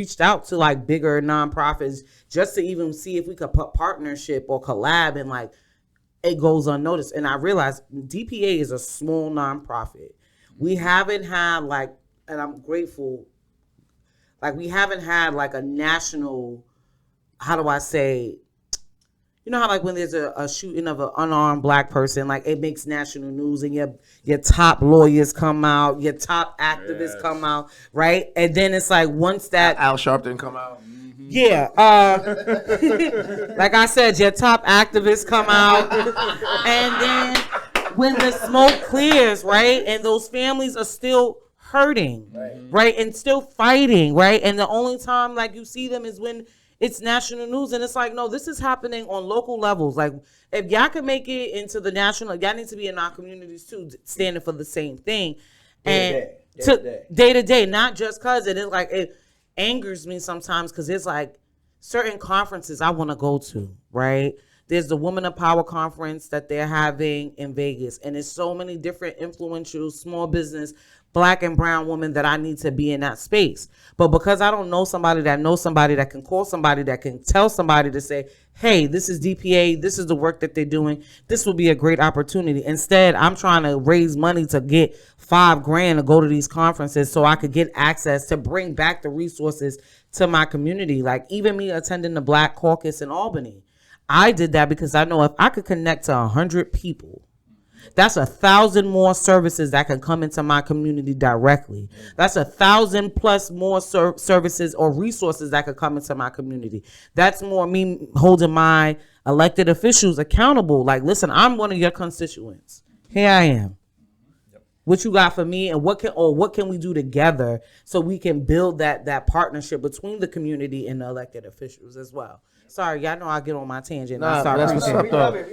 reached out to like bigger nonprofits just to even see if we could put partnership or collab, and like it goes unnoticed. And I realized DPA is a small nonprofit. We haven't had like, and I'm grateful, like we haven't had like a national, how do I say, you know how like when there's a shooting of an unarmed black person, like it makes national news and your top lawyers come out, your top activists come out, right? And then it's like once that Al Sharpton come out. Yeah, like I said, your top activists come out, and then when the smoke clears, right, and those families are still hurting, right, and still fighting, right, and the only time like you see them is when it's national news, and it's like, no, this is happening on local levels. Like if y'all can make it into the national, y'all need to be in our communities too, standing for the same thing, and day to day, not just cause it is like it angers me sometimes because it's like certain conferences I want to go to, right? There's the Women of Power conference that they're having in Vegas, and there's so many different influential small business black and brown women that I need to be in that space. But because I don't know somebody that knows somebody that can call somebody that can tell somebody to say, hey, this is DPA, this is the work that they're doing, this will be a great opportunity. Instead, I'm trying to raise money to get $5,000 to go to these conferences so I could get access to bring back the resources to my community. Like even me attending the Black Caucus in Albany, I did that because I know if I could connect to 100 people, that's 1,000 more services that can come into my community directly. That's 1,000 plus more services or resources that could come into my community. That's more me holding my elected officials accountable. Like, listen, I'm one of your constituents. Here I am. What you got for me, and what can we do together so we can build that partnership between the community and the elected officials as well. Sorry, y'all know I get on my tangent. Nah, that's what's up, though.